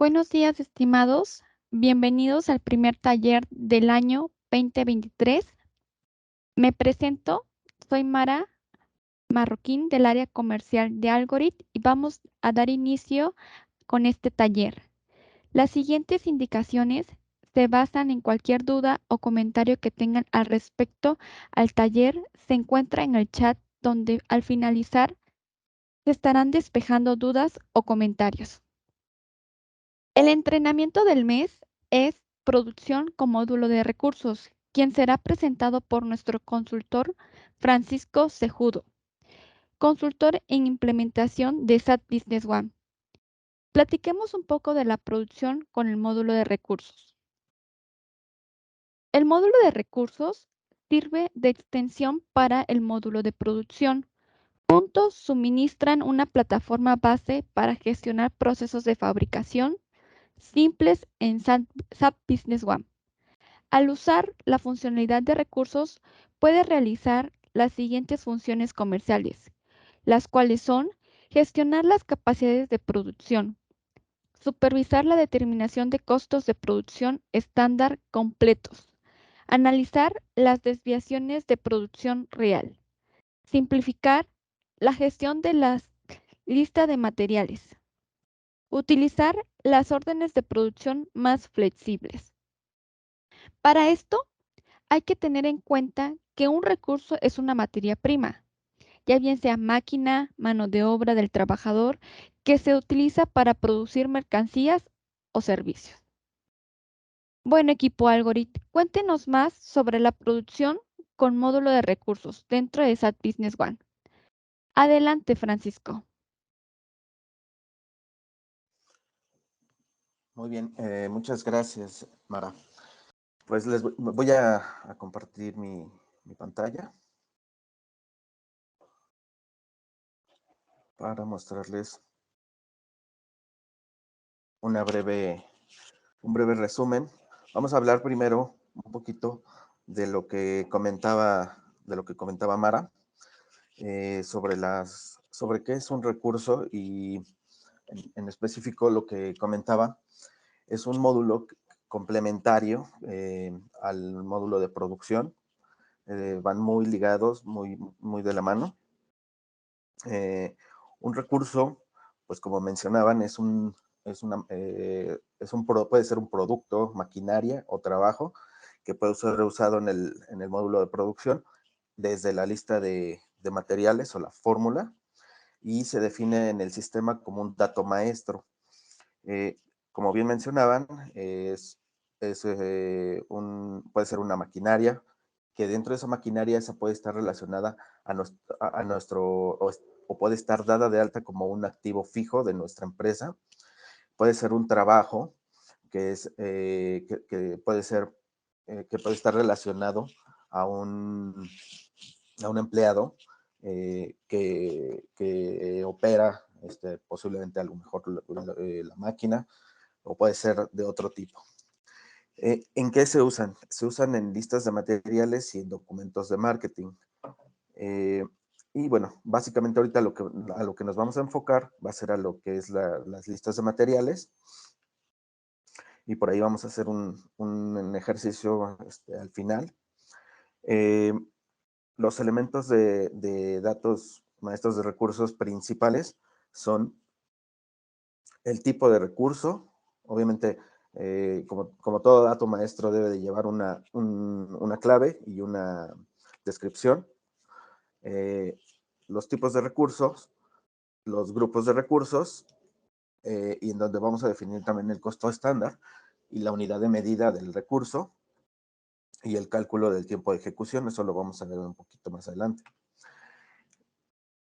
Buenos días, estimados. Bienvenidos al primer taller del año 2023. Me presento, soy Mara Marroquín del área comercial de Algorit y vamos a dar inicio con este taller. Las siguientes indicaciones se basan en cualquier duda o comentario que tengan al respecto al taller. Se encuentra en el chat donde al finalizar se estarán despejando dudas o comentarios. El entrenamiento del mes es Producción con módulo de recursos, quien será presentado por nuestro consultor Francisco Cejudo, consultor en implementación de SAP Business One. Platiquemos un poco de la producción con el módulo de recursos. El módulo de recursos sirve de extensión para el módulo de producción. Juntos suministran una plataforma base para gestionar procesos de fabricación simples en SAP Business One. Al usar la funcionalidad de recursos, puede realizar las siguientes funciones comerciales, las cuales son gestionar las capacidades de producción, supervisar la determinación de costos de producción estándar completos, analizar las desviaciones de producción real, simplificar la gestión de la lista de materiales, utilizar las órdenes de producción más flexibles. Para esto, hay que tener en cuenta que un recurso es una materia prima, ya bien sea máquina, mano de obra del trabajador, que se utiliza para producir mercancías o servicios. Bueno, equipo Algorit, cuéntenos más sobre la producción con módulo de recursos dentro de SAP Business One. Adelante, Francisco. Muy bien, muchas gracias, Mara. Pues voy a compartir mi pantalla para mostrarles un breve resumen. Vamos a hablar primero un poquito de lo que comentaba Mara, sobre qué es un recurso y en específico lo que comentaba es un módulo complementario al módulo de producción. Van muy ligados, muy de la mano. Un recurso, pues como mencionaban, puede ser un producto, maquinaria o trabajo que puede ser usado en el módulo de producción desde la lista de materiales o la fórmula, y se define en el sistema como un dato maestro. Eh, como bien mencionaban, puede ser una maquinaria, que dentro de esa maquinaria esa puede estar relacionada a nuestro o puede estar dada de alta como un activo fijo de nuestra empresa. Puede ser un trabajo que puede ser, que puede estar relacionado a a un empleado que opera posiblemente a lo mejor la máquina, o puede ser de otro tipo. ¿En qué se usan? Se usan en listas de materiales y en documentos de marketing. Eh, y bueno, básicamente ahorita a lo que nos vamos a enfocar va a ser a lo que es las listas de materiales, y por ahí vamos a hacer un ejercicio al final. Eh, los elementos de datos maestros de recursos principales son el tipo de recurso. Obviamente, como todo dato maestro debe de llevar una clave y una descripción. Los tipos de recursos, los grupos de recursos, y en donde vamos a definir también el costo estándar y la unidad de medida del recurso y el cálculo del tiempo de ejecución. Eso lo vamos a ver un poquito más adelante.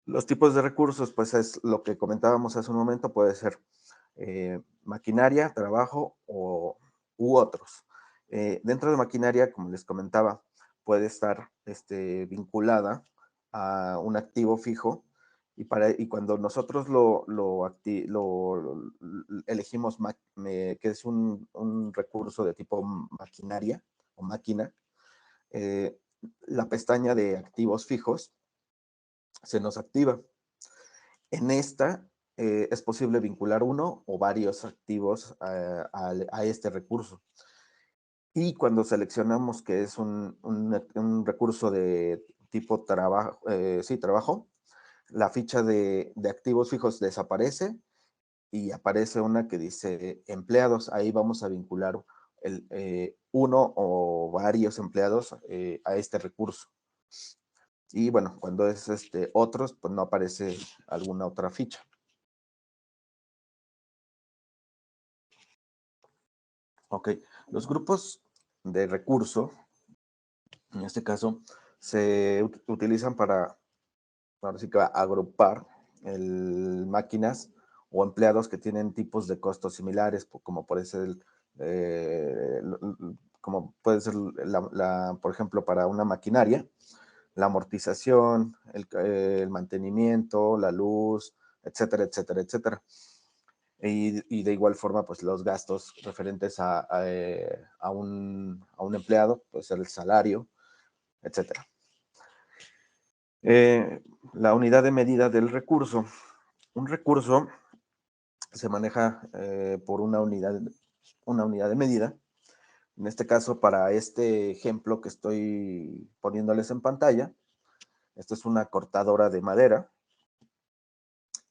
Los tipos de recursos, pues es lo que comentábamos hace un momento, puede ser maquinaria, trabajo u otros. Dentro de maquinaria, como les comentaba, puede estar vinculada a un activo fijo, y cuando nosotros elegimos que es un recurso de tipo maquinaria o máquina, eh, la pestaña de activos fijos se nos activa. En esta es posible vincular uno o varios activos a este recurso. Y cuando seleccionamos que es un recurso de tipo trabajo, trabajo, la ficha de activos fijos desaparece y aparece una que dice empleados. Ahí vamos a vincular uno o varios empleados a este recurso. Y bueno, cuando es otros, pues no aparece alguna otra ficha. Ok, los grupos de recurso, en este caso, se utilizan para ahora sí que agrupar máquinas o empleados que tienen tipos de costos similares, como puede ser, por ejemplo, para una maquinaria, la amortización, el mantenimiento, la luz, etcétera, etcétera, etcétera. Y de igual forma, pues los gastos referentes a un empleado, puede ser el salario, etcétera. La unidad de medida del recurso. Un recurso se maneja por una unidad de medida. En este caso, para este ejemplo que estoy poniéndoles en pantalla, esta es una cortadora de madera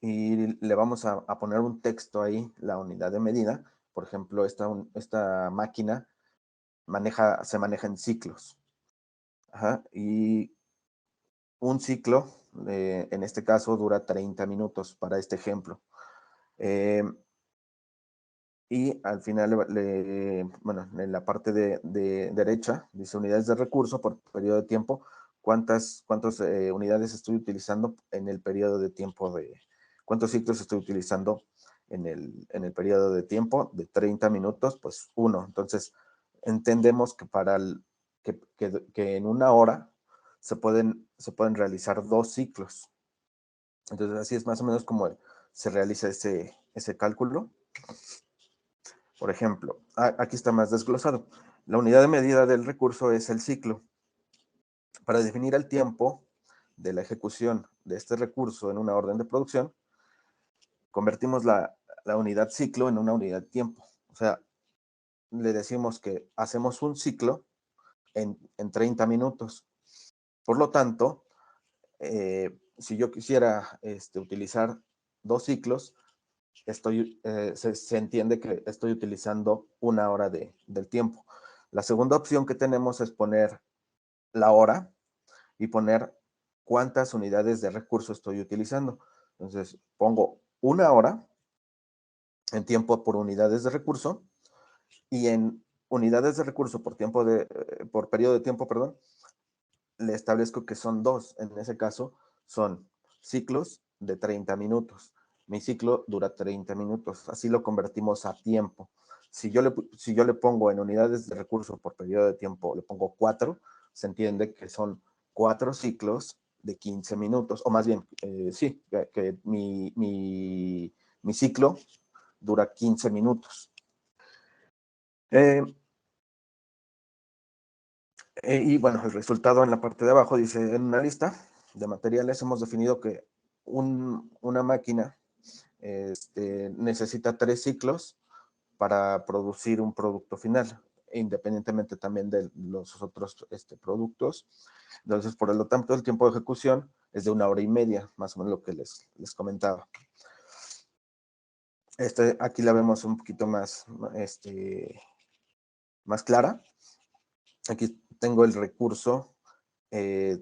y le vamos a poner un texto ahí, la unidad de medida. Por ejemplo, esta máquina se maneja en ciclos. Ajá, y un ciclo, en este caso, dura 30 minutos para este ejemplo. Y al final, bueno, en la parte de derecha, dice unidades de recurso por periodo de tiempo. ¿Cuántas unidades estoy utilizando en el periodo de tiempo cuántos ciclos estoy utilizando en el periodo de tiempo de 30 minutos? Pues 1. Entonces, entendemos que que en una hora se pueden realizar 2 ciclos. Entonces, así es más o menos como se realiza ese cálculo. Por ejemplo, aquí está más desglosado. La unidad de medida del recurso es el ciclo. Para definir el tiempo de la ejecución de este recurso en una orden de producción, convertimos la unidad ciclo en una unidad tiempo. O sea, le decimos que hacemos un ciclo en 30 minutos. Por lo tanto, si yo quisiera utilizar 2 ciclos, se entiende que estoy utilizando 1 hora del tiempo. La segunda opción que tenemos es poner la hora y poner cuántas unidades de recurso estoy utilizando. Entonces, pongo 1 hora en tiempo por unidades de recurso y en unidades de recurso por periodo de tiempo, perdón, le establezco que son 2. En ese caso, son ciclos de 30 minutos. Mi ciclo dura 30 minutos. Así lo convertimos a tiempo. Si yo le pongo en unidades de recurso por periodo de tiempo, le pongo 4, se entiende que son 4 ciclos de 15 minutos. O más bien, sí, que mi ciclo dura 15 minutos. Y bueno, el resultado en la parte de abajo dice, en una lista de materiales hemos definido que una máquina necesita 3 ciclos para producir un producto final, independientemente también de los otros productos. Entonces, por lo tanto, el tiempo de ejecución es de 1 hora y media, más o menos lo que les comentaba. Aquí la vemos un poquito más clara. Aquí tengo el recurso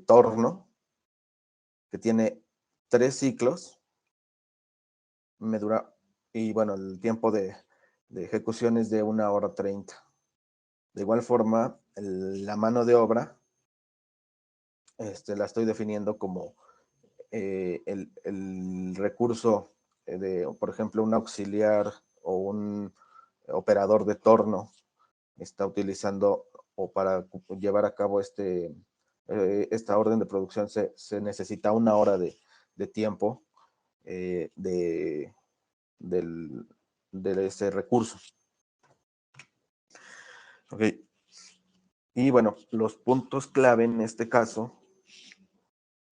torno, que tiene 3 ciclos, me dura, y bueno, el tiempo de ejecución es de 1 hora 30. De igual forma, la mano de obra la estoy definiendo como el recurso por ejemplo, un auxiliar o un operador de torno está utilizando, o para llevar a cabo esta orden de producción se necesita 1 hora de tiempo de ese recurso. Ok. Y bueno, los puntos clave en este caso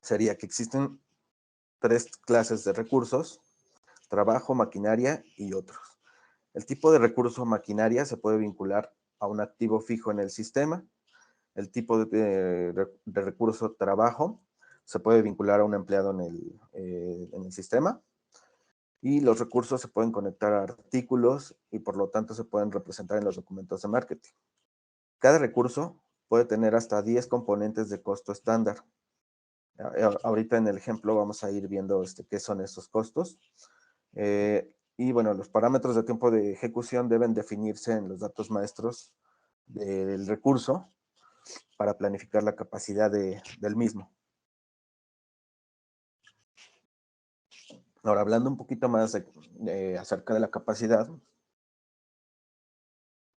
sería que existen 3 clases de recursos. trabajo, maquinaria y otros. El tipo de recurso maquinaria se puede vincular a un activo fijo en el sistema. El tipo de recurso trabajo se puede vincular a un empleado en el sistema. Y los recursos se pueden conectar a artículos y por lo tanto se pueden representar en los documentos de marketing. Cada recurso puede tener hasta 10 componentes de costo estándar. Ahorita en el ejemplo vamos a ir viendo qué son esos costos. Y bueno, los parámetros de tiempo de ejecución deben definirse en los datos maestros del recurso para planificar la capacidad del mismo. Ahora, hablando un poquito más acerca de la capacidad,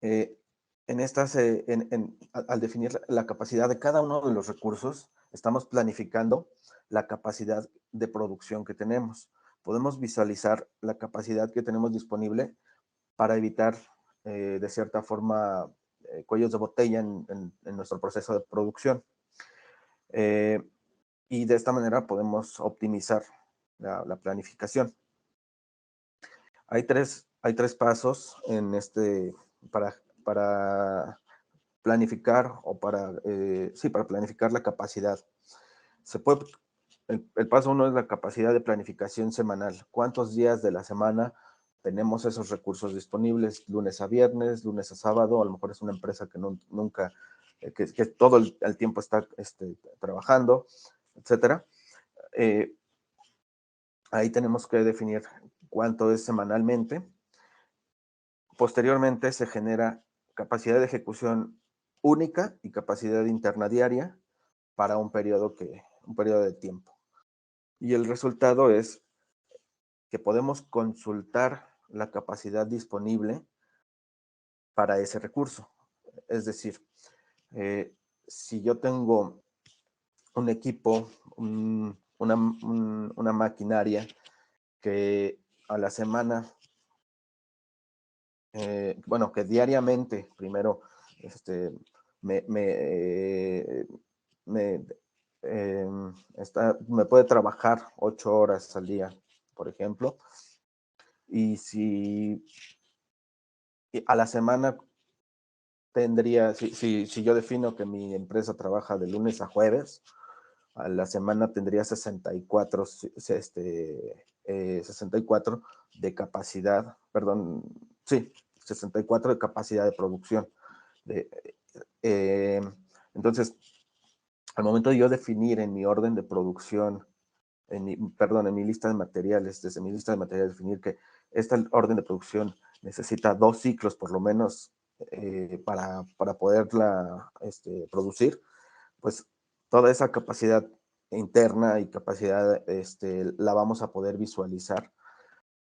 al definir la capacidad de cada uno de los recursos, estamos planificando la capacidad de producción que tenemos. Podemos visualizar la capacidad que tenemos disponible para evitar, de cierta forma, cuellos de botella en nuestro proceso de producción. Y de esta manera podemos optimizar la planificación. Hay tres pasos para planificar o para planificar la capacidad. El paso 1 es la capacidad de planificación semanal. ¿Cuántos días de la semana tenemos esos recursos disponibles? Lunes a viernes, lunes a sábado. A lo mejor es una empresa que nunca, que todo el tiempo está trabajando, etcétera. Ahí tenemos que definir cuánto es semanalmente. Posteriormente se genera capacidad de ejecución única y capacidad interna diaria para un periodo de tiempo. Y el resultado es que podemos consultar la capacidad disponible para ese recurso. Es decir, si yo tengo un equipo, una maquinaria que a la semana, que diariamente, primero, me puede trabajar 8 horas al día, por ejemplo, y si a la semana tendría, si yo defino que mi empresa trabaja de lunes a jueves, a la semana tendría 64 de capacidad, perdón, sí, 64 de capacidad de producción. Entonces, al momento de yo definir en mi orden de producción, en mi lista de materiales, desde mi lista de materiales, definir que esta orden de producción necesita 2 ciclos por lo menos para poderla producir, pues toda esa capacidad interna y capacidad la vamos a poder visualizar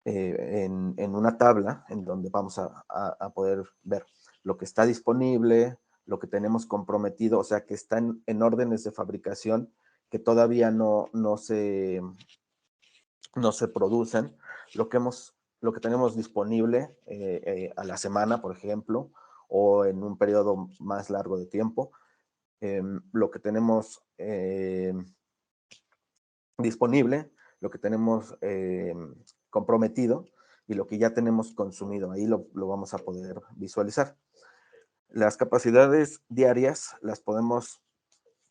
en una tabla en donde vamos a poder ver lo que está disponible, lo que tenemos comprometido, o sea, que están en órdenes de fabricación que todavía no se producen, lo que tenemos disponible a la semana, por ejemplo, o en un periodo más largo de tiempo, lo que tenemos disponible, lo que tenemos comprometido y lo que ya tenemos consumido. Ahí lo vamos a poder visualizar. Las capacidades diarias las podemos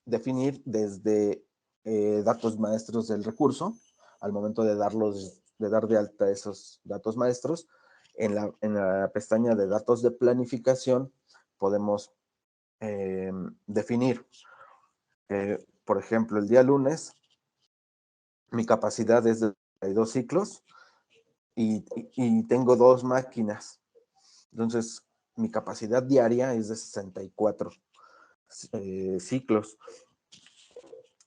definir desde datos maestros del recurso, al momento de dar de alta esos datos maestros. En la pestaña de datos de planificación podemos definir, por ejemplo, el día lunes, mi capacidad es de 32 ciclos y tengo 2 máquinas. Entonces, mi capacidad diaria es de 64 ciclos.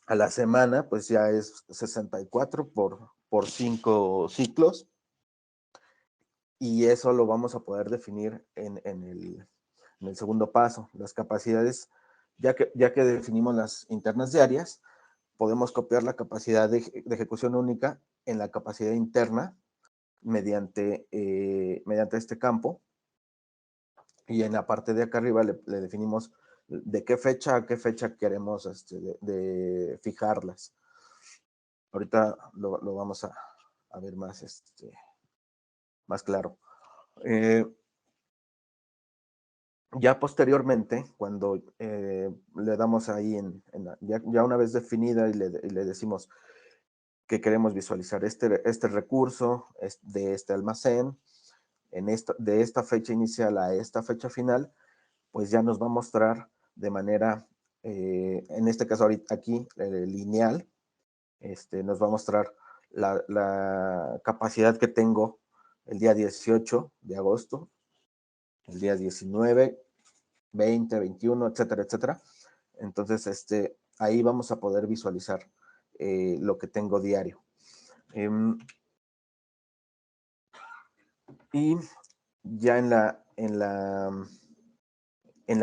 A la semana, pues ya es 64 por 5 ciclos. Y eso lo vamos a poder definir en el segundo paso. Las capacidades, ya que definimos las internas diarias, podemos copiar la capacidad de ejecución única en la capacidad interna mediante este campo. Y en la parte de acá arriba le definimos de qué fecha a qué fecha queremos de fijarlas. Ahorita lo vamos a ver más más claro. Ya posteriormente, cuando le damos ahí, ya una vez definida y le decimos que queremos visualizar este recurso de este almacén, de esta fecha inicial a esta fecha final, pues ya nos va a mostrar de manera, en este caso aquí, lineal, nos va a mostrar la capacidad que tengo el día 18 de agosto, el día 19, 20, 21, etcétera, etcétera. Entonces, ahí vamos a poder visualizar lo que tengo diario. Y ya en la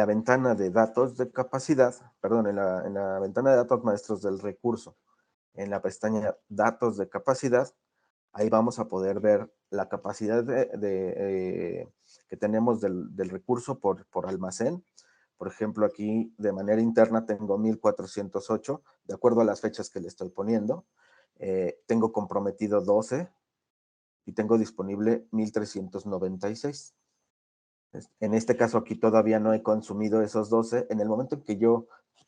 ventana de datos de capacidad, perdón, en la ventana de datos maestros del recurso, en la pestaña datos de capacidad, ahí vamos a poder ver la capacidad que tenemos del recurso por almacén. Por ejemplo, aquí de manera interna tengo 1408, de acuerdo a las fechas que le estoy poniendo. Tengo comprometido 12 y tengo disponible 1396. En este caso aquí todavía no he consumido esos 12. En el momento en que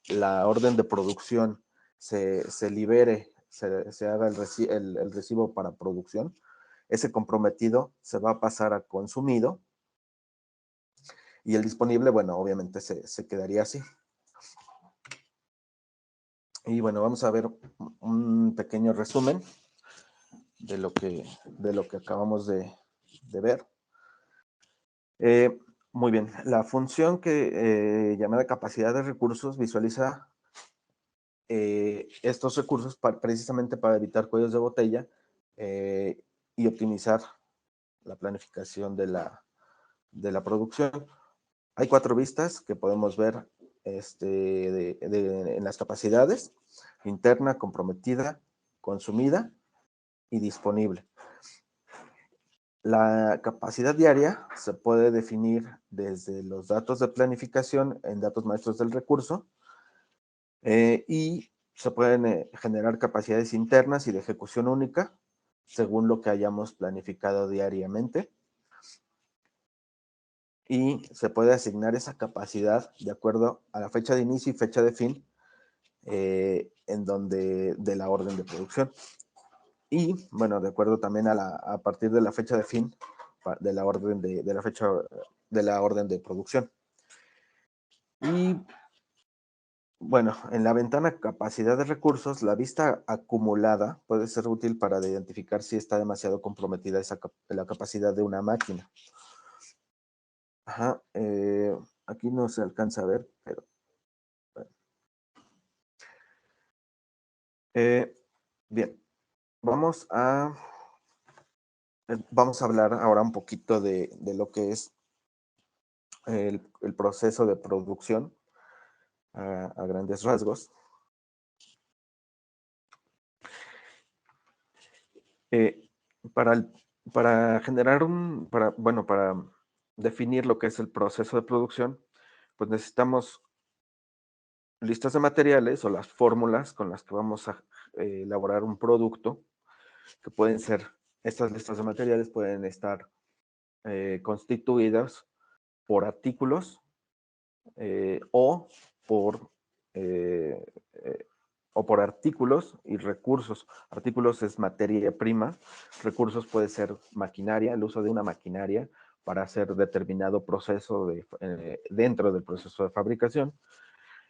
la orden de producción se libere, se haga el recibo para producción, ese comprometido se va a pasar a consumido y el disponible, bueno, obviamente se quedaría así. Y bueno, vamos a ver un pequeño resumen de lo que acabamos de ver. Muy bien, la función llamada capacidad de recursos visualiza estos recursos precisamente para evitar cuellos de botella y optimizar la planificación de la producción. Hay 4 vistas que podemos ver en las capacidades: interna, comprometida, consumida y disponible. La capacidad diaria se puede definir desde los datos de planificación en datos maestros del recurso y se pueden generar capacidades internas y de ejecución única según lo que hayamos planificado diariamente. Y se puede asignar esa capacidad de acuerdo a la fecha de inicio y fecha de fin de la orden de producción. Y, bueno, de acuerdo también a partir de la fecha de fin de la orden de la orden de producción. Y, bueno, en la ventana capacidad de recursos, la vista acumulada puede ser útil para identificar si está demasiado comprometida la capacidad de una máquina. Ajá, aquí no se alcanza a ver, pero bueno. Bien, vamos a hablar ahora un poquito de lo que es el proceso de producción a grandes rasgos. Para definir lo que es el proceso de producción, pues necesitamos listas de materiales o las fórmulas con las que vamos a elaborar un producto, que pueden ser, estas listas de materiales pueden estar constituidas por artículos o por artículos y recursos. Artículos es materia prima, recursos puede ser maquinaria, el uso de una maquinaria para hacer determinado proceso dentro del proceso de fabricación,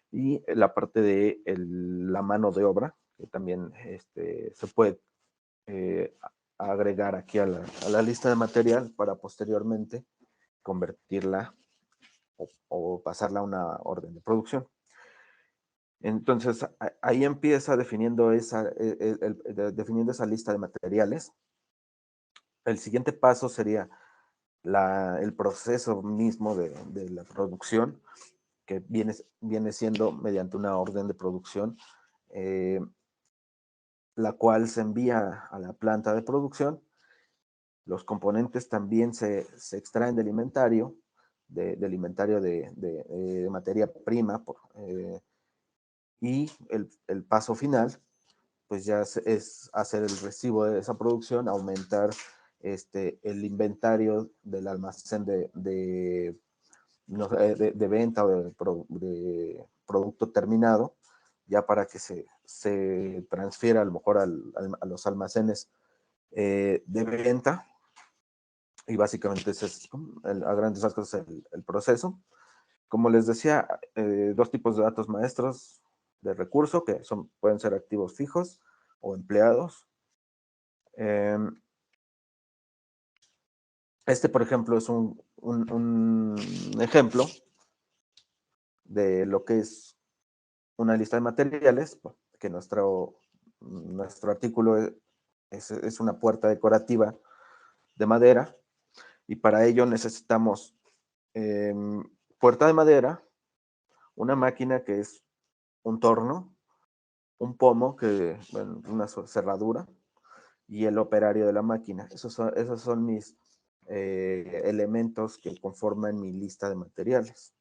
y la parte de la mano de obra, que también se puede agregar aquí a la lista de material para posteriormente convertirla o pasarla a una orden de producción. Entonces, ahí empieza definiendo definiendo esa lista de materiales. El siguiente paso sería el proceso mismo de la producción, que viene siendo mediante una orden de producción, la cual se envía a la planta de producción. Los componentes también se extraen del inventario, de materia prima, y el paso final, pues ya es hacer el recibo de esa producción, aumentar el inventario del almacén de venta o de producto terminado, ya para que se transfiera a lo mejor a los almacenes de venta. Y básicamente ese es a grandes rasgos el proceso. Como les decía, dos tipos de datos maestros de recurso, que pueden ser activos fijos o empleados. Por ejemplo, es un ejemplo de lo que es una lista de materiales, que nuestro artículo es una puerta decorativa de madera, y para ello necesitamos puerta de madera, una máquina que es un torno, un pomo, una cerradura, y el operario de la máquina. Esos son mis elementos que conforman mi lista de materiales.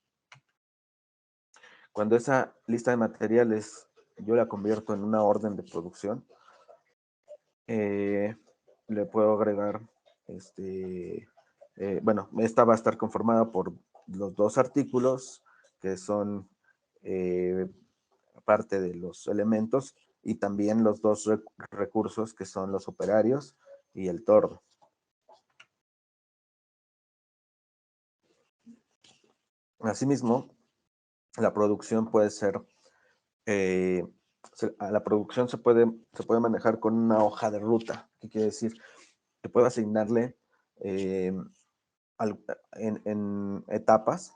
Cuando esa lista de materiales yo la convierto en una orden de producción, le puedo agregar, esta va a estar conformada por los dos artículos, que son parte de los elementos, y también los dos recursos, que son los operarios y el torno. Asimismo, la producción puede ser, la producción se puede manejar con una hoja de ruta. ¿Qué quiere decir? Que puedo asignarle en etapas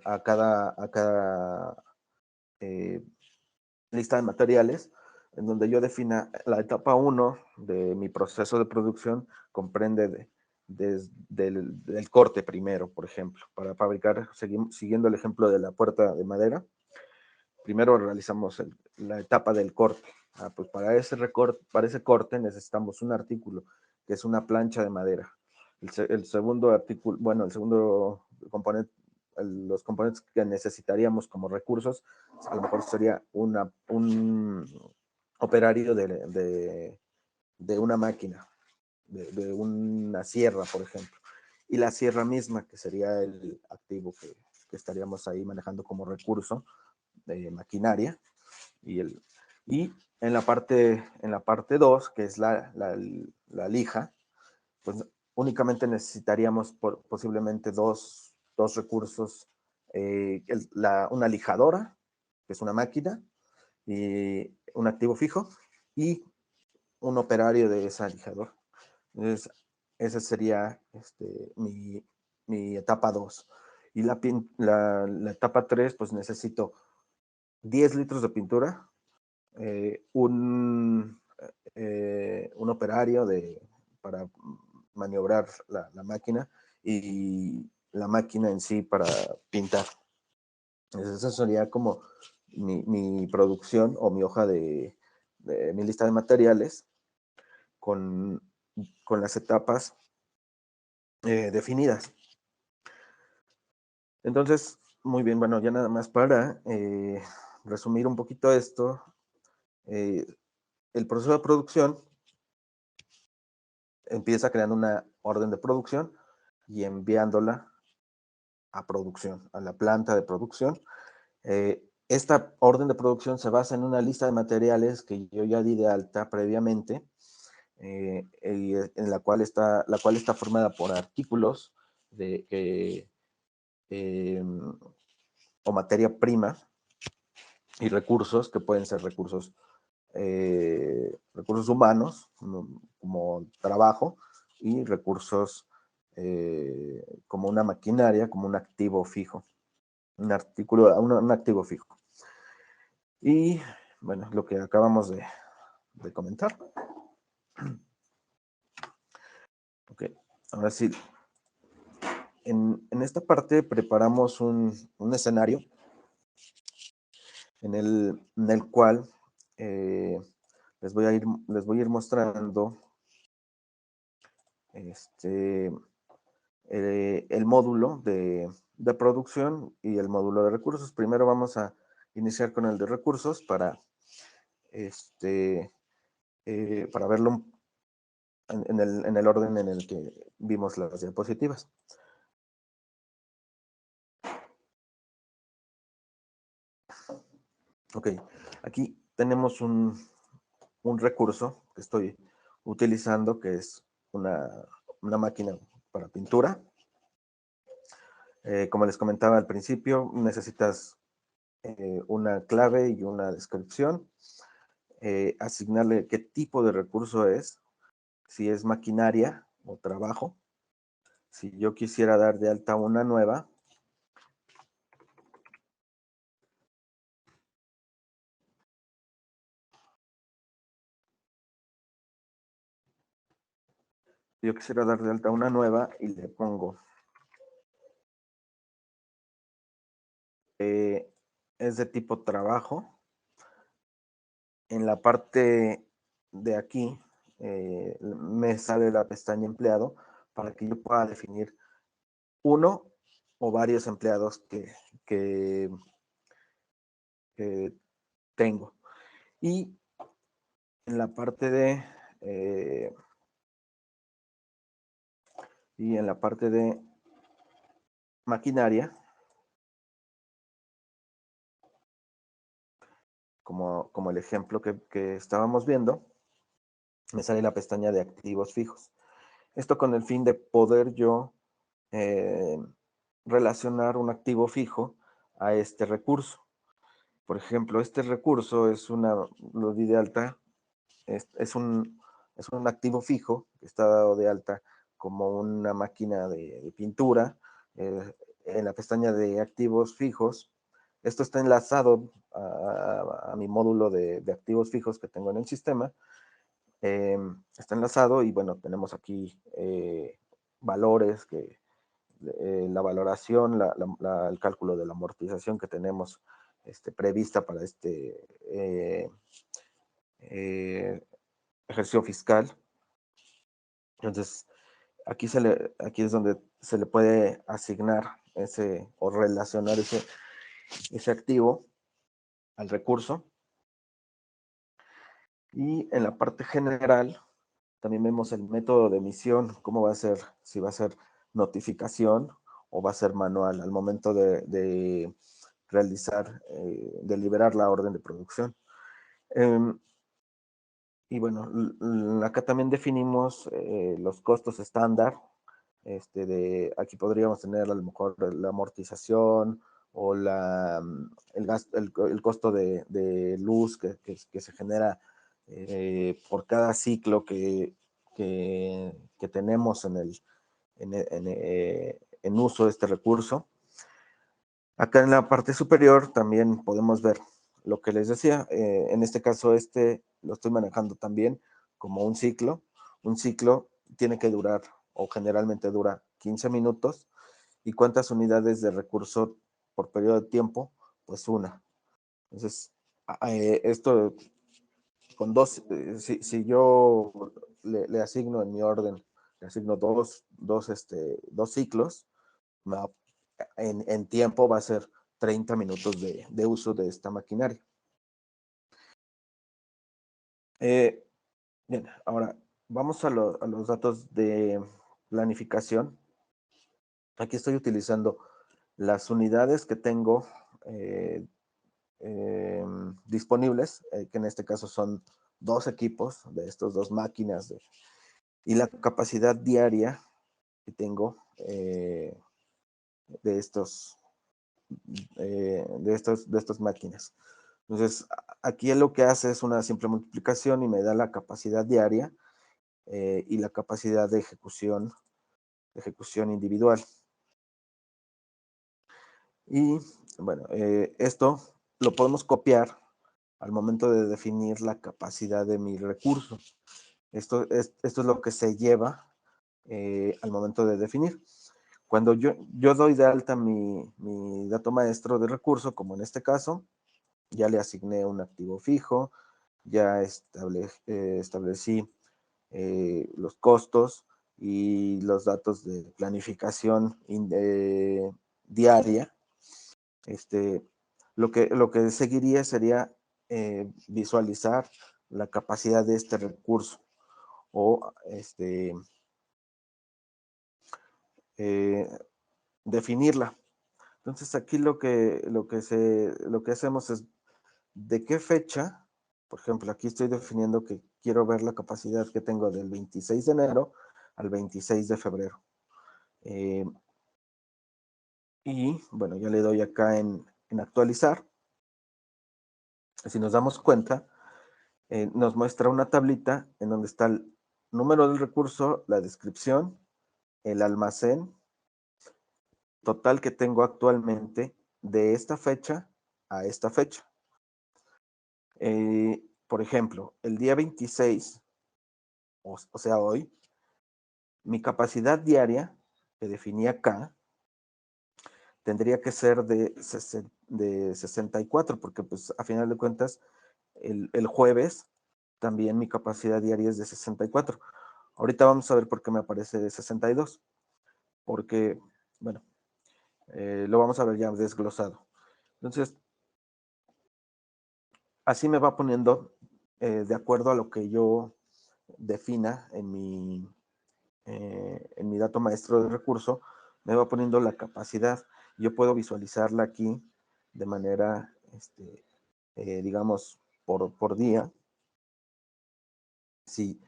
a cada lista de materiales, en donde yo defina la etapa 1 de mi proceso de producción. Comprende del corte primero, por ejemplo, para fabricar, siguiendo el ejemplo de la puerta de madera. Primero realizamos la etapa del corte. Pues para ese corte necesitamos un artículo, que es una plancha de madera. El segundo artículo, el segundo componente, los componentes que necesitaríamos como recursos, a lo mejor sería un operario de una máquina, de una sierra, por ejemplo. Y la sierra misma, que sería el activo que estaríamos ahí manejando como recurso de maquinaria. Y en la parte 2, que es la lija, pues únicamente necesitaríamos posiblemente dos recursos, una lijadora, que es una máquina, y un activo fijo, y un operario de esa lijadora. Entonces, esa sería mi etapa 2. Y la etapa 3, pues necesito 10 litros de pintura, un operario para maniobrar la máquina, y la máquina en sí para pintar. Esa sería como mi producción, o mi hoja de mi lista de materiales, con las etapas definidas. Entonces, muy bien, bueno, ya nada más para resumir un poquito esto. El proceso de producción empieza creando una orden de producción y enviándola a producción, a la planta de producción. Esta orden de producción se basa en una lista de materiales que yo ya di de alta previamente, en la cual está formada por artículos o materia prima, y recursos, que pueden ser recursos humanos, como trabajo, y recursos como una maquinaria, como un activo fijo, un activo fijo. Y bueno, lo que acabamos de comentar. Ok, ahora sí, en esta parte preparamos un escenario en el cual les voy a ir mostrando el módulo de producción y el módulo de recursos. Primero vamos a iniciar con el de recursos para verlo en el orden en el que vimos las diapositivas. Ok, aquí tenemos un recurso que estoy utilizando, que es una máquina para pintura. Como les comentaba al principio, necesitas una clave y una descripción, asignarle qué tipo de recurso es, si es maquinaria o trabajo. Si yo quisiera dar de alta una nueva, y le pongo, es de tipo trabajo. En la parte de aquí me sale la pestaña empleado para que yo pueda definir uno o varios empleados que tengo. Y en la parte de maquinaria, como el ejemplo que estábamos viendo, me sale la pestaña de activos fijos. Esto con el fin de poder yo relacionar un activo fijo a este recurso. Por ejemplo, este recurso lo di de alta, es un activo fijo que está dado de alta como una máquina de pintura. En la pestaña de activos fijos, esto está enlazado a mi módulo de activos fijos que tengo en el sistema. Está enlazado y bueno, tenemos aquí valores la valoración, el cálculo de la amortización que tenemos prevista para este ejercicio fiscal. Entonces, aquí es donde se le puede asignar o relacionar ese activo al recurso. Y en la parte general, también vemos el método de emisión, cómo va a ser, si va a ser notificación o va a ser manual al momento de realizar, de liberar la orden de producción. Y bueno, acá también definimos los costos estándar. Aquí podríamos tener a lo mejor la amortización o el costo de luz que se genera por cada ciclo que tenemos en uso de este recurso. Acá en la parte superior también podemos ver lo que les decía. En este caso, lo estoy manejando también como un ciclo. Un ciclo tiene que durar, o generalmente dura 15 minutos. ¿Y cuántas unidades de recurso por periodo de tiempo? Pues una. Entonces, esto con si yo le asigno en mi orden, le asigno dos ciclos, en tiempo va a ser 30 minutos de uso de esta maquinaria. Bien, ahora vamos a los datos de planificación. Aquí estoy utilizando las unidades que tengo disponibles, que en este caso son 2 equipos de estos 2 máquinas, y la capacidad diaria que tengo de estas máquinas. Entonces, aquí lo que hace es una simple multiplicación y me da la capacidad diaria y la capacidad de ejecución individual. Y bueno, esto lo podemos copiar al momento de definir la capacidad de mi recurso. Esto es lo que se lleva al momento de definir. Cuando yo doy de alta mi dato maestro de recurso, como en este caso, ya le asigné un activo fijo, ya establecí los costos y los datos de planificación diaria. Lo que seguiría sería visualizar la capacidad de este recurso o definirla. Entonces aquí lo que hacemos es de qué fecha, por ejemplo, aquí estoy definiendo que quiero ver la capacidad que tengo del 26 de enero al 26 de febrero. Y bueno, ya le doy acá en actualizar. Si nos damos cuenta, nos muestra una tablita en donde está el número del recurso, la descripción, el almacén total que tengo actualmente de esta fecha a esta fecha. Por ejemplo, el día 26, o sea, hoy, mi capacidad diaria que definí acá tendría que ser de 64, porque pues a final de cuentas el jueves también mi capacidad diaria es de 64. Ahorita vamos a ver por qué me aparece de 62, porque, bueno, lo vamos a ver ya desglosado. Entonces, así me va poniendo de acuerdo a lo que yo defina en mi dato maestro de recurso, me va poniendo la capacidad. Yo puedo visualizarla aquí de manera, digamos, por día. Si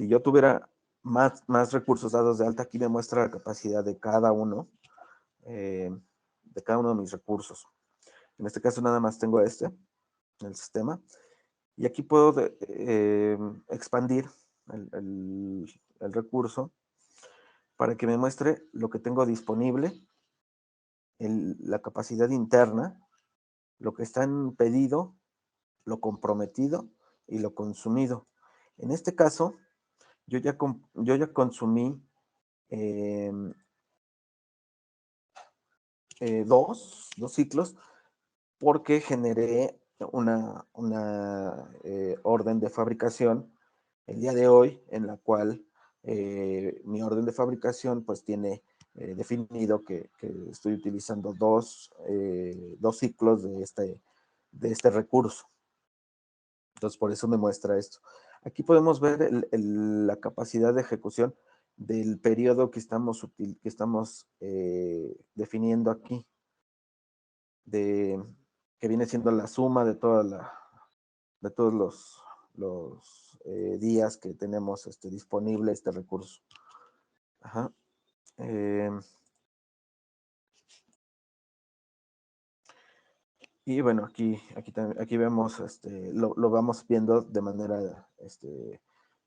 yo tuviera más recursos dados de alta, aquí me muestra la capacidad de cada uno de mis recursos. En este caso nada más tengo en el sistema, y aquí puedo expandir el recurso para que me muestre lo que tengo disponible, la capacidad interna, lo que está en pedido, lo comprometido y lo consumido. En este caso, yo ya consumí eh, dos ciclos, porque generé una orden de fabricación el día de hoy, en la cual mi orden de fabricación pues tiene definido que estoy utilizando dos ciclos de este recurso. Entonces, por eso me muestra esto. Aquí podemos ver la capacidad de ejecución del periodo que estamos definiendo aquí, que viene siendo la suma de de todos los días que tenemos disponible este recurso. Ajá. Y bueno, aquí vemos, lo vamos viendo de manera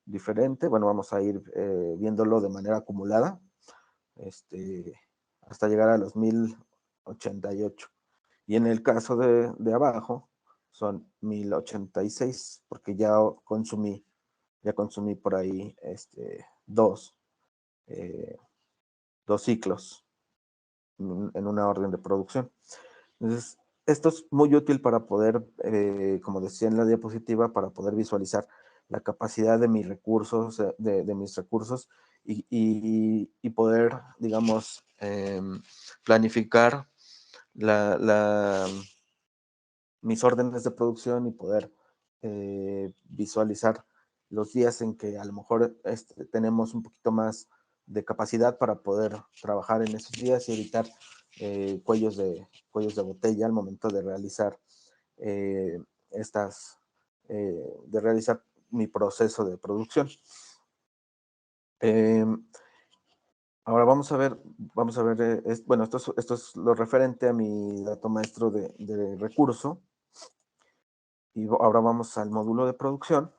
diferente. Bueno, vamos a ir viéndolo de manera acumulada, hasta llegar a los 1088. Y en el caso de abajo, son 1086, porque ya consumí por ahí dos ciclos en una orden de producción. Entonces, esto es muy útil para poder, como decía en la diapositiva, para poder visualizar la capacidad de mis recursos, y poder, digamos, planificar mis órdenes de producción y poder visualizar los días en que a lo mejor tenemos un poquito más de capacidad para poder trabajar en esos días y evitar cuellos de botella al momento de realizar eh, de realizar mi proceso de producción. Ahora vamos a ver, bueno, esto es lo referente a mi dato maestro de recurso. Y ahora vamos al módulo de producción.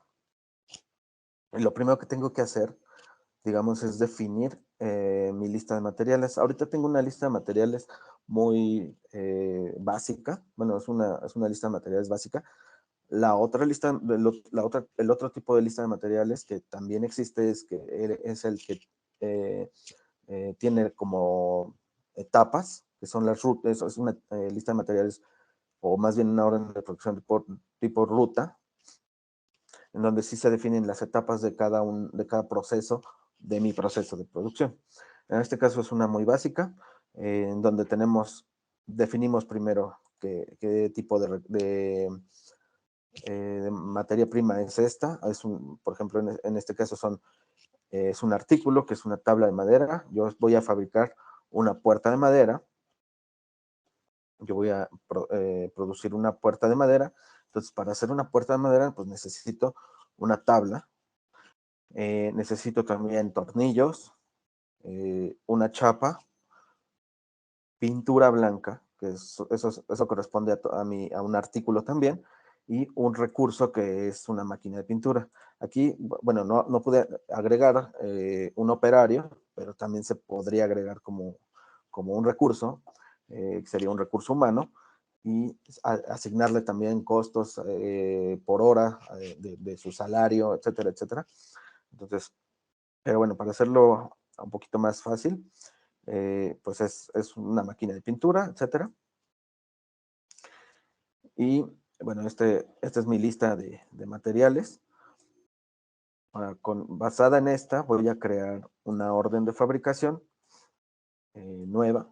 Y lo primero que tengo que hacer, digamos, es definir mi lista de materiales. Ahorita tengo una lista de materiales muy básica. Bueno, es una lista de materiales básica. La otra lista, el otro tipo de lista de materiales que también existe es el que tiene como etapas, que son las rutas. Es una lista de materiales, o más bien una orden de producción tipo ruta, en donde sí se definen las etapas de cada proceso de mi proceso de producción. En este caso es una muy básica, en donde definimos primero qué tipo de materia prima es esta. Por ejemplo, en este caso es un artículo que es una tabla de madera. Yo voy a fabricar una puerta de madera. Yo voy a producir una puerta de madera. Entonces, para hacer una puerta de madera, pues necesito una tabla. Necesito también tornillos, una chapa, pintura blanca, que eso corresponde a un artículo también, y un recurso que es una máquina de pintura. Aquí, bueno, no pude agregar un operario, pero también se podría agregar como un recurso, que sería un recurso humano, y asignarle también costos por hora de su salario, etcétera, etcétera. Entonces, pero bueno, para hacerlo un poquito más fácil, pues es una máquina de pintura, etcétera. Y bueno, esta es mi lista de materiales. Basada en esta, voy a crear una orden de fabricación nueva.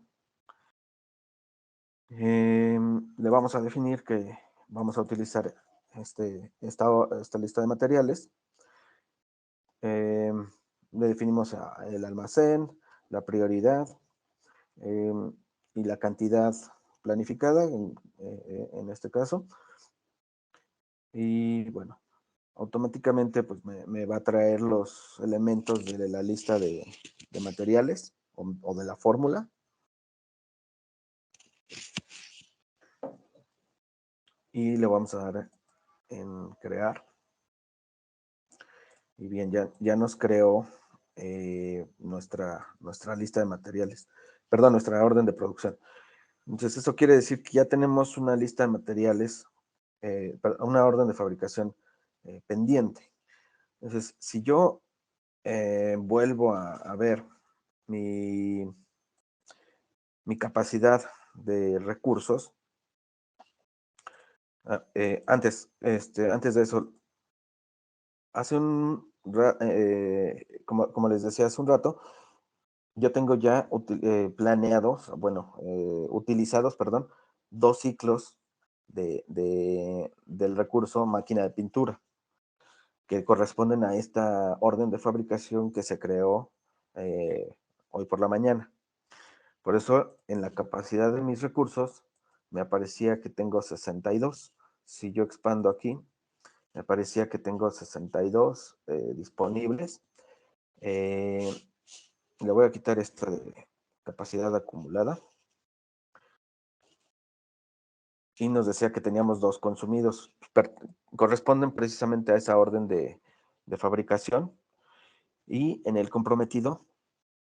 Le vamos a definir que vamos a utilizar esta lista de materiales. Le definimos el almacén, la prioridad, y la cantidad planificada en este caso. Y bueno, automáticamente pues me va a traer los elementos de la lista de materiales o de la fórmula. Y le vamos a dar en crear. Y bien, ya nos creó nuestra lista de materiales. Perdón, nuestra orden de producción. Entonces, eso quiere decir que ya tenemos una lista de materiales, una orden de fabricación pendiente. Entonces, si yo vuelvo a ver mi capacidad de recursos, antes de eso, como les decía hace un rato, yo tengo ya planeados, bueno, utilizados, perdón, 2 ciclos del recurso máquina de pintura, que corresponden a esta orden de fabricación que se creó hoy por la mañana. Por eso, en la capacidad de mis recursos, me aparecía que tengo 62. Si yo expando aquí, me aparecía que tengo 62 disponibles. Eh, Le voy a quitar esta de capacidad acumulada. Y nos decía que teníamos 2 consumidos. Corresponden precisamente a esa orden de fabricación. Y en el comprometido,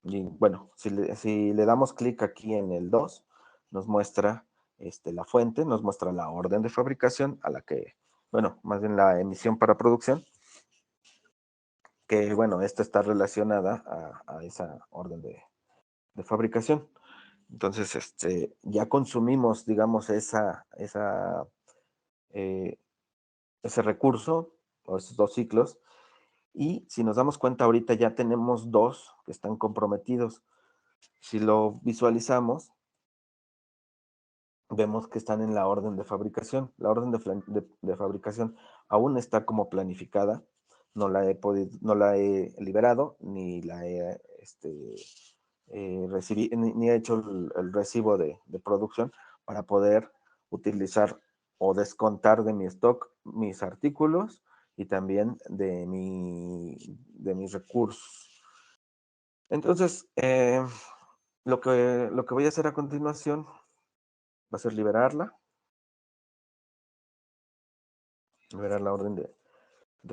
y bueno, si le damos clic aquí en el 2, nos muestra la fuente, nos muestra la orden de fabricación a la que, bueno, más bien la emisión para producción, que bueno, esta está relacionada a esa orden de fabricación. Entonces, ya consumimos, digamos, eh, ese recurso o esos 2 ciclos. Y si nos damos cuenta, ahorita ya tenemos 2 que están comprometidos. Si lo visualizamos, vemos que están en la orden de fabricación. La orden de fabricación aún está como planificada. No la he liberado, ni la he ni he hecho el recibo de producción para poder utilizar o descontar de mi stock mis artículos y también de mis recursos. Entonces, lo que voy a hacer a continuación va a ser liberar la orden de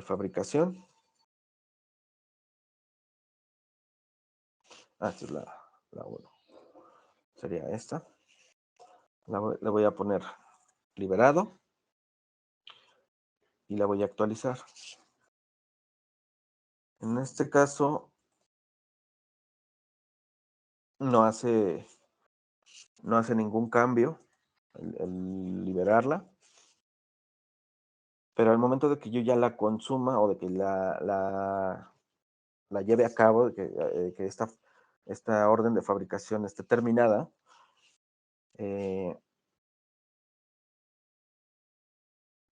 fabricación. Esta es la 1. Sería esta. Le voy a poner liberado y la voy a actualizar. En este caso, no hace ningún cambio el liberarla, pero al momento de que yo ya la consuma o de que la lleve a cabo, de que esta orden de fabricación esté terminada,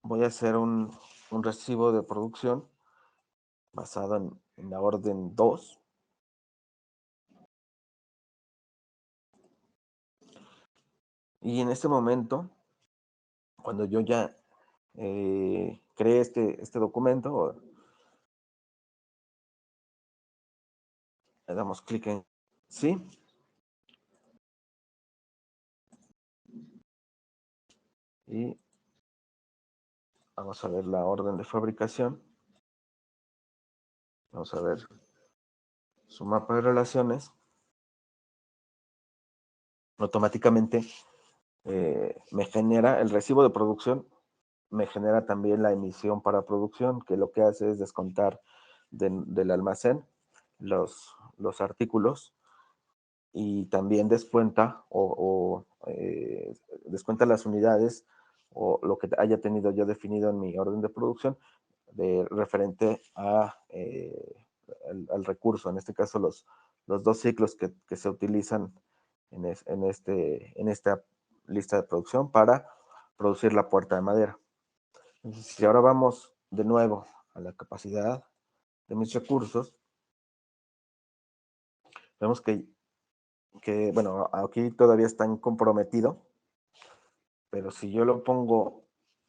voy a hacer un recibo de producción basado en la orden 2. Y en este momento, cuando yo ya creé este documento, le damos clic en sí. Y vamos a ver la orden de fabricación. Vamos a ver su mapa de relaciones. Automáticamente me genera el recibo de producción, me genera también la emisión para producción, que lo que hace es descontar del almacén los artículos y también descuenta descuenta las unidades o lo que haya tenido yo definido en mi orden de producción referente al recurso, en este caso los 2 ciclos que se utilizan en esta lista de producción para producir la puerta de madera. Entonces, si ahora vamos de nuevo a la capacidad de mis recursos, vemos que bueno, aquí todavía está en comprometido, pero si yo lo pongo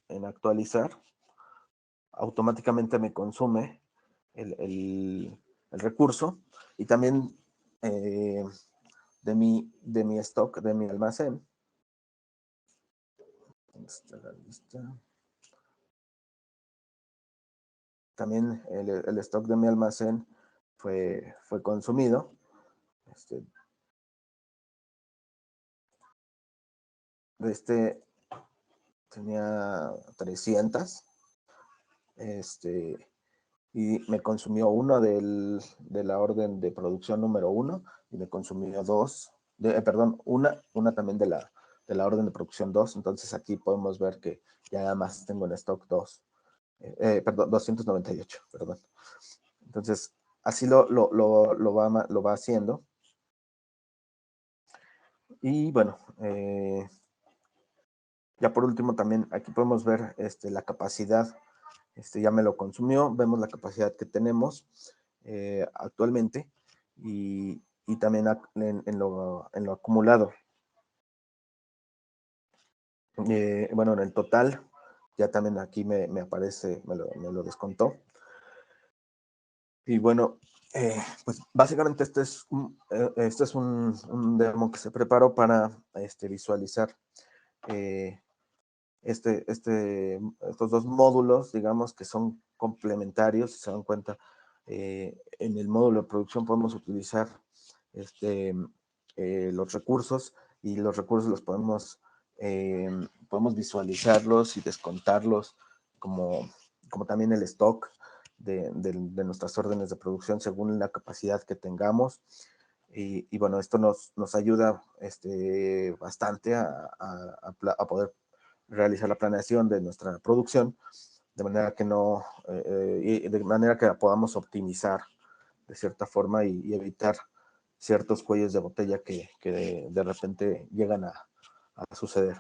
en actualizar, automáticamente me consume el recurso y también de mi stock, de mi almacén. ¿Dónde está la lista? También el stock de mi almacén fue consumido. Tenía 300. Y me consumió uno de la orden de producción número 1 y me consumió dos, perdón, una también de la orden de producción 2. Entonces aquí podemos ver que ya nada más tengo en stock 2, perdón, 298, perdón. Entonces, así lo va haciendo. Y bueno, ya por último también aquí podemos ver la capacidad. Ya me lo consumió, vemos la capacidad que tenemos actualmente y también en lo acumulado. Bueno, en el total, ya también aquí me aparece, me lo descontó. Y bueno, pues básicamente este es un demo que se preparó para visualizar estos dos módulos, digamos, que son complementarios. Si se dan cuenta, en el módulo de producción podemos utilizar los recursos y los recursos los podemos visualizarlos y descontarlos como también el stock de nuestras órdenes de producción según la capacidad que tengamos. Y bueno, esto nos ayuda bastante a poder realizar la planeación de nuestra producción de manera que de manera que la podamos optimizar de cierta forma y evitar ciertos cuellos de botella que de repente llegan a suceder.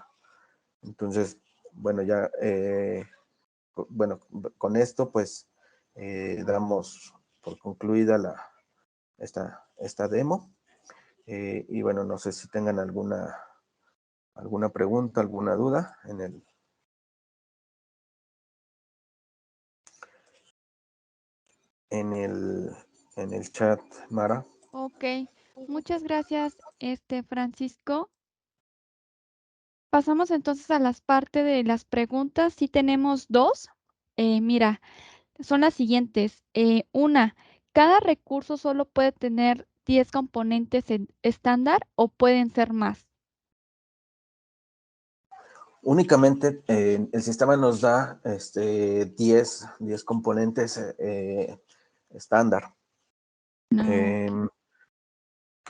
Entonces, bueno, ya bueno, con esto pues damos por concluida esta demo. Y bueno, no sé si tengan alguna pregunta, alguna duda en el chat, Mara. Ok, muchas gracias, Francisco. Pasamos entonces a las partes de las preguntas. Sí tenemos dos. Mira, son las siguientes. Una, ¿cada recurso solo puede tener 10 componentes en estándar o pueden ser más? Únicamente el sistema nos da 10 componentes estándar. No.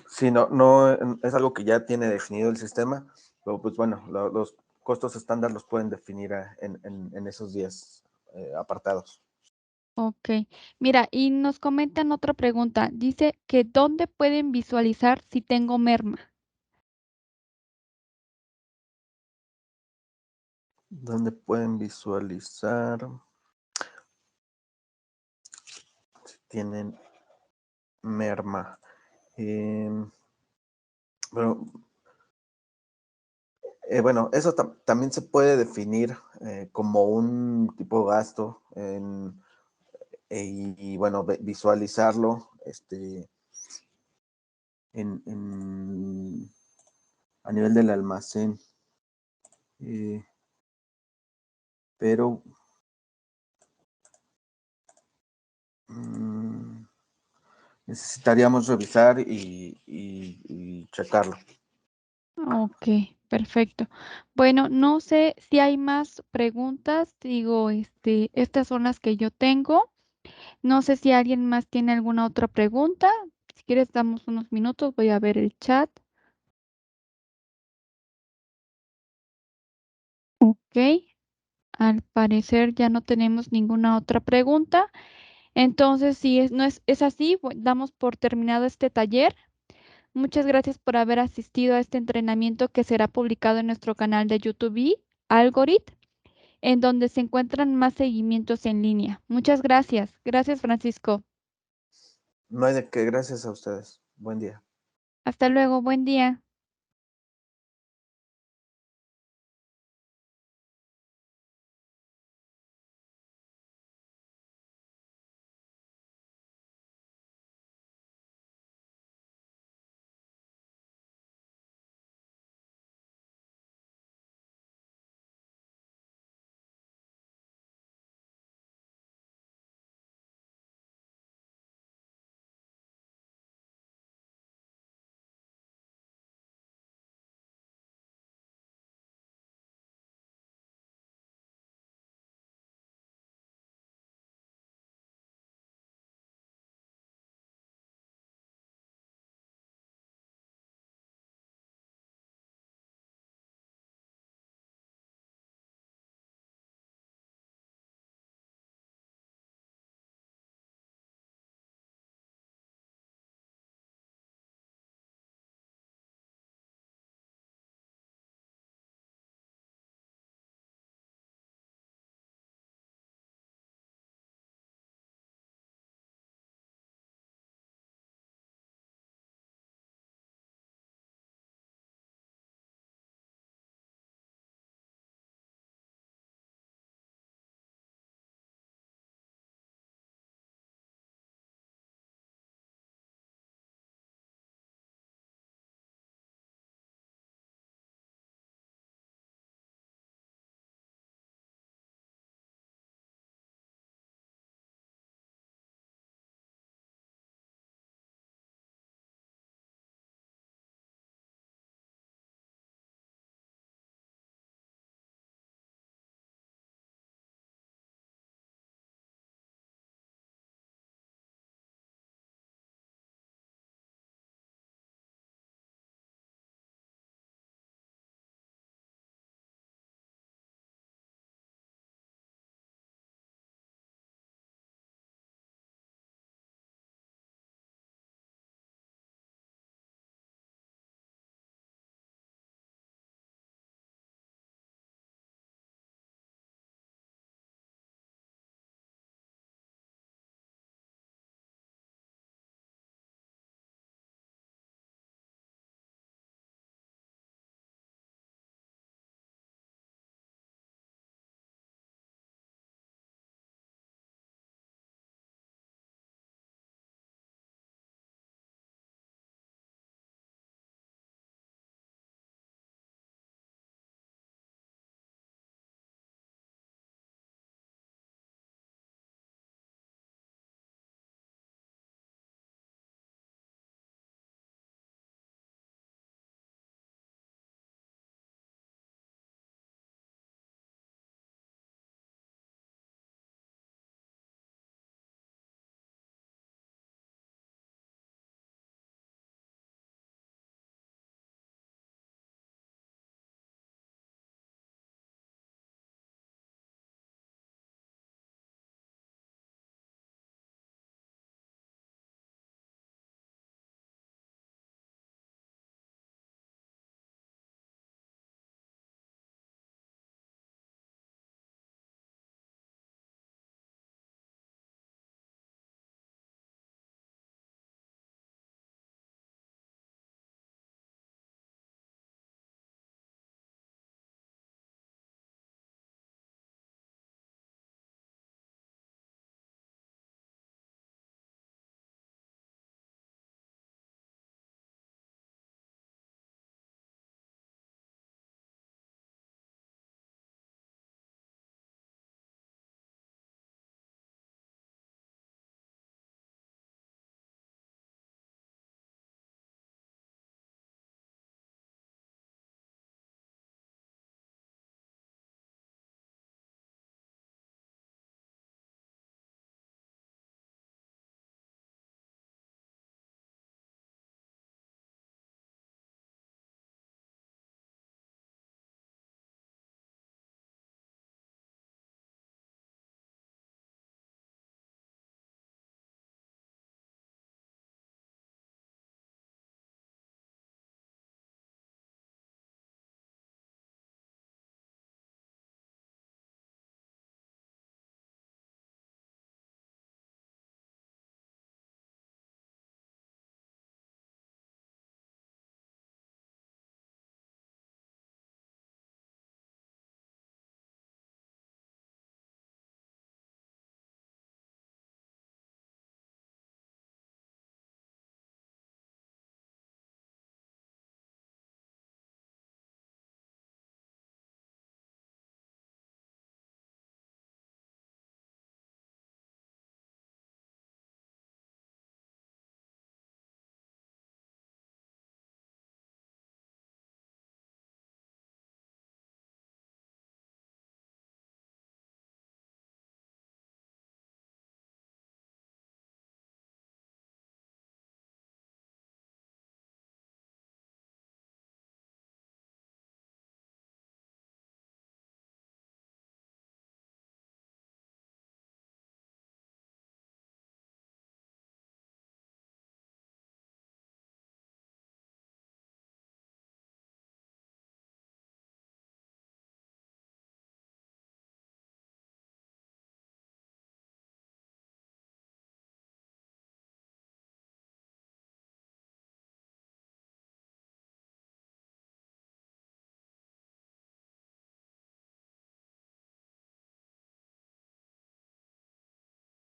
Sí, no es algo que ya tiene definido el sistema, pero pues bueno, los costos estándar los pueden definir en esos 10 apartados. Ok, mira, y nos comentan otra pregunta. Dice que ¿dónde pueden visualizar si tengo merma? donde pueden visualizar si tienen merma. Bueno, bueno, eso también se puede definir como un tipo de gasto y, bueno, visualizarlo a nivel del almacén. Pero necesitaríamos revisar y checarlo. Ok, perfecto. Bueno, no sé si hay más preguntas. Digo, estas son las que yo tengo. No sé si alguien más tiene alguna otra pregunta. Si quieres, damos unos minutos. Voy a ver el chat. Ok, al parecer ya no tenemos ninguna otra pregunta. Entonces, si no es así, damos por terminado este taller. Muchas gracias por haber asistido a este entrenamiento que será publicado en nuestro canal de YouTube y Algorit, en donde se encuentran más seguimientos en línea. Muchas gracias. Gracias, Francisco. No hay de qué, gracias a ustedes. Buen día. Hasta luego. Buen día.